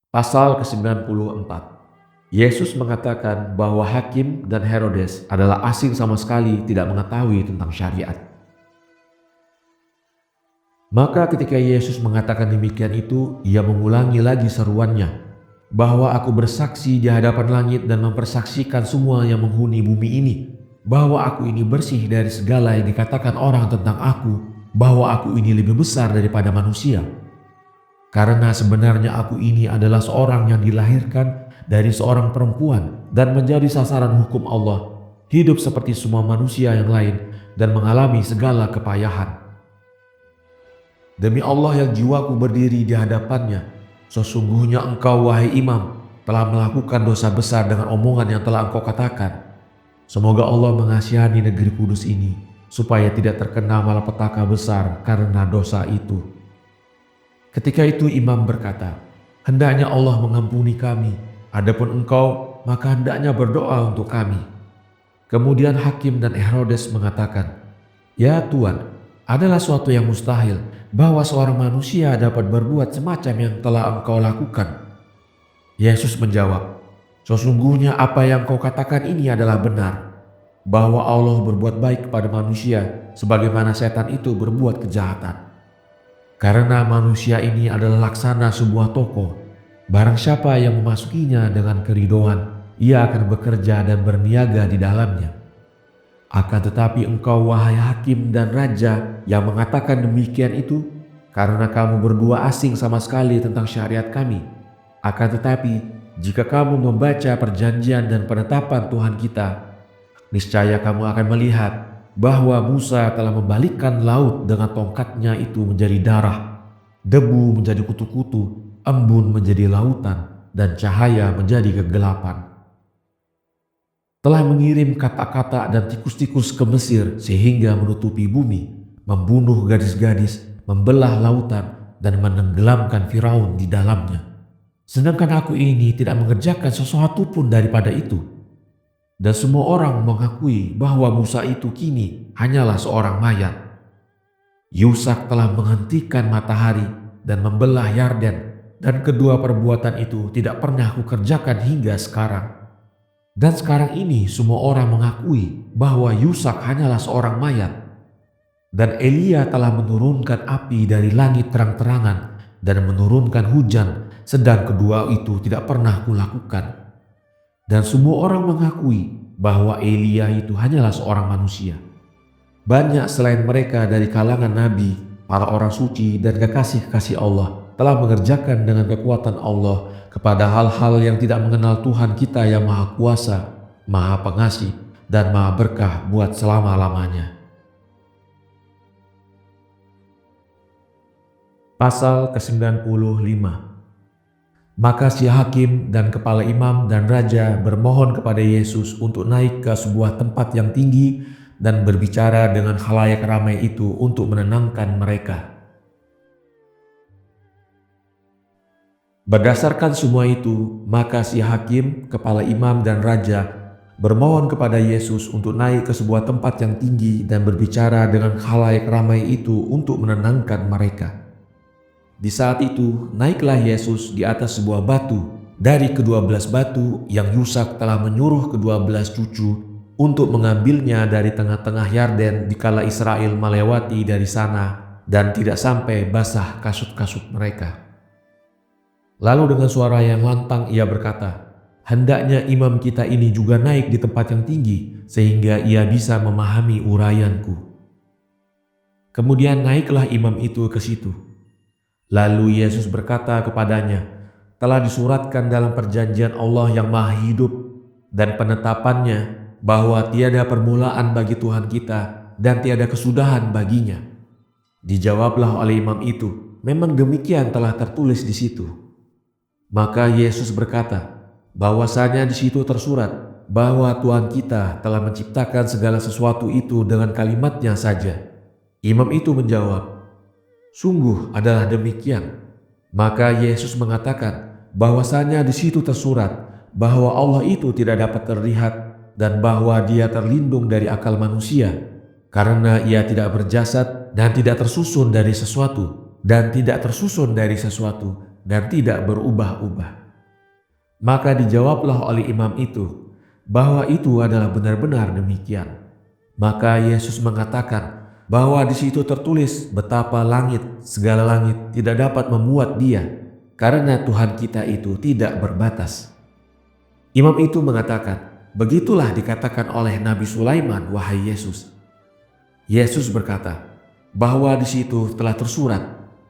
Pasal ke-94. Yesus mengatakan bahwa Hakim dan Herodes adalah asing sama sekali tidak mengetahui tentang syariat. Maka ketika Yesus mengatakan demikian itu, ia mengulangi lagi seruannya, bahwa aku bersaksi di hadapan langit dan mempersaksikan semua yang menghuni bumi ini, bahwa aku ini bersih dari segala yang dikatakan orang tentang aku, bahwa aku ini lebih besar daripada manusia. Karena sebenarnya aku ini adalah seorang yang dilahirkan dari seorang perempuan dan menjadi sasaran hukum Allah, hidup seperti semua manusia yang lain dan mengalami segala kepayahan. Demi Allah yang jiwaku berdiri di hadapannya, sesungguhnya engkau wahai imam telah melakukan dosa besar dengan omongan yang telah engkau katakan. Semoga Allah mengasihani negeri kudus ini, supaya tidak terkena malapetaka besar karena dosa itu. Ketika itu imam berkata, hendaknya Allah mengampuni kami, adapun engkau maka hendaknya berdoa untuk kami. Kemudian Hakim dan Herodes mengatakan, ya Tuan, adalah suatu yang mustahil bahwa seorang manusia dapat berbuat semacam yang telah engkau lakukan. Yesus menjawab, sesungguhnya apa yang kau katakan ini adalah benar, bahwa Allah berbuat baik kepada manusia sebagaimana setan itu berbuat kejahatan. Karena manusia ini adalah laksana sebuah toko, barang siapa yang memasukinya dengan keridoan, ia akan bekerja dan berniaga di dalamnya. Akan tetapi engkau wahai hakim dan raja yang mengatakan demikian itu, karena kamu berdua asing sama sekali tentang syariat kami. Akan tetapi jika kamu membaca perjanjian dan penetapan Tuhan kita, niscaya kamu akan melihat bahwa Musa telah membalikkan laut dengan tongkatnya itu menjadi darah, debu menjadi kutu-kutu, embun menjadi lautan, dan cahaya menjadi kegelapan. Telah mengirim kata-kata dan tikus-tikus ke Mesir sehingga menutupi bumi, membunuh gadis-gadis, membelah lautan, dan menenggelamkan Firaun di dalamnya. Sedangkan aku ini tidak mengerjakan sesuatu pun daripada itu. Dan semua orang mengakui bahwa Musa itu kini hanyalah seorang mayat. Yusak telah menghentikan matahari dan membelah Yarden, dan kedua perbuatan itu tidak pernah kukerjakan hingga sekarang. Dan sekarang ini semua orang mengakui bahwa Yusak hanyalah seorang mayat. Dan Elia telah menurunkan api dari langit terang-terangan dan menurunkan hujan, sedang kedua itu tidak pernah kulakukan. Dan semua orang mengakui bahwa Elia itu hanyalah seorang manusia. Banyak selain mereka dari kalangan nabi, para orang suci dan kekasih-kekasih Allah telah mengerjakan dengan kekuatan Allah kepada hal-hal yang tidak mengenal Tuhan kita yang Maha Kuasa, Maha Pengasih, dan Maha Berkah buat selama-lamanya. Pasal ke-95. Maka si hakim dan kepala imam dan raja bermohon kepada Yesus untuk naik ke sebuah tempat yang tinggi dan berbicara dengan khalayak ramai itu untuk menenangkan mereka. Berdasarkan semua itu, maka si hakim, kepala imam dan raja bermohon kepada Yesus untuk naik ke sebuah tempat yang tinggi dan berbicara dengan khalayak ramai itu untuk menenangkan mereka. Di saat itu, naiklah Yesus di atas sebuah batu dari ke-12 batu yang Yusak telah menyuruh ke-12 cucu untuk mengambilnya dari tengah-tengah Yarden dikala Israel melewati dari sana dan tidak sampai basah kasut-kasut mereka. Lalu dengan suara yang lantang ia berkata, hendaknya imam kita ini juga naik di tempat yang tinggi sehingga ia bisa memahami uraianku. Kemudian naiklah imam itu ke situ. Lalu Yesus berkata kepadanya, telah disuratkan dalam perjanjian Allah yang maha hidup dan penetapannya bahwa tiada permulaan bagi Tuhan kita dan tiada kesudahan baginya. Dijawablah oleh imam itu, memang demikian telah tertulis di situ. Maka Yesus berkata, bahwasanya di situ tersurat bahwa Tuhan kita telah menciptakan segala sesuatu itu dengan kalimatnya saja. Imam itu menjawab, sungguh adalah demikian. Maka Yesus mengatakan bahwasanya di situ tersurat bahwa Allah itu tidak dapat terlihat dan bahwa Dia terlindung dari akal manusia karena Ia tidak berjasad dan tidak tersusun dari sesuatu dan tidak berubah-ubah. Maka dijawablah oleh imam itu bahwa itu adalah benar-benar demikian. Maka Yesus mengatakan bahwa di situ tertulis betapa segala langit tidak dapat memuat dia, karena Tuhan kita itu tidak berbatas. Imam itu mengatakan, begitulah dikatakan oleh Nabi Sulaiman, wahai Yesus. Yesus berkata bahwa di situ telah tersurat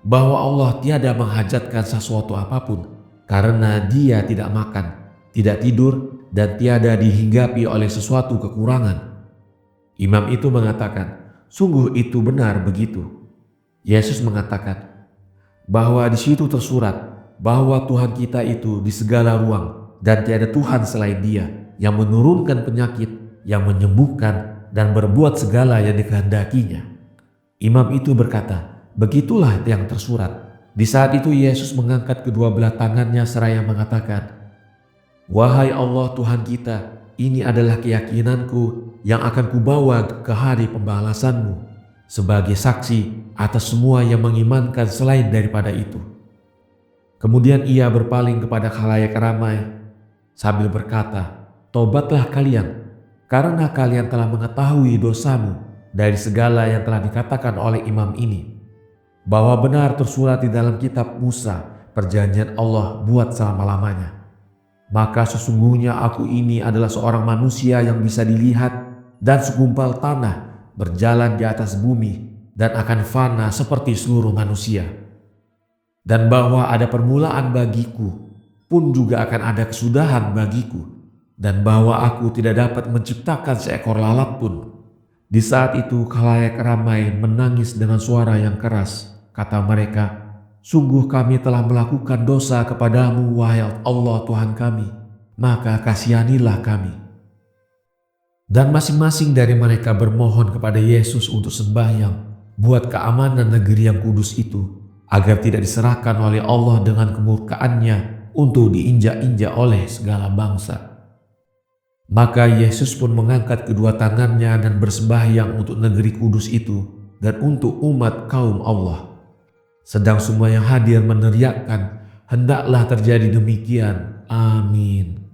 bahwa Allah tiada menghajatkan sesuatu apapun, karena dia tidak makan, tidak tidur, dan tiada dihinggapi oleh sesuatu kekurangan. Imam itu mengatakan, sungguh itu benar begitu. Yesus mengatakan bahwa di situ tersurat bahwa Tuhan kita itu di segala ruang dan tiada Tuhan selain Dia yang menurunkan penyakit, yang menyembuhkan, dan berbuat segala yang dikehendakinya. Imam itu berkata, begitulah yang tersurat. Di saat itu Yesus mengangkat kedua belah tangannya seraya mengatakan, wahai Allah Tuhan kita, ini adalah keyakinanku yang akan kubawa ke hari pembalasanmu sebagai saksi atas semua yang mengimankan selain daripada itu. Kemudian ia berpaling kepada khalayak ramai sambil berkata, tobatlah kalian, karena kalian telah mengetahui dosamu dari segala yang telah dikatakan oleh imam ini, bahwa benar tersurat di dalam kitab Musa perjanjian Allah buat selama-lamanya. Maka sesungguhnya aku ini adalah seorang manusia yang bisa dilihat dan segumpal tanah berjalan di atas bumi dan akan fana seperti seluruh manusia. Dan bahwa ada permulaan bagiku pun juga akan ada kesudahan bagiku, dan bahwa aku tidak dapat menciptakan seekor lalat pun. Di saat itu khalayak ramai menangis dengan suara yang keras. Kata mereka, sungguh kami telah melakukan dosa kepadamu, wahai Allah Tuhan kami, maka kasihanilah kami. Dan masing-masing dari mereka bermohon kepada Yesus untuk sembahyang buat keamanan negeri yang kudus itu, agar tidak diserahkan oleh Allah dengan kemurkaannya untuk diinjak-injak oleh segala bangsa. Maka Yesus pun mengangkat kedua tangannya dan bersembahyang untuk negeri kudus itu dan untuk umat kaum Allah. Sedang semua yang hadir meneriakkan, hendaklah terjadi demikian. Amin.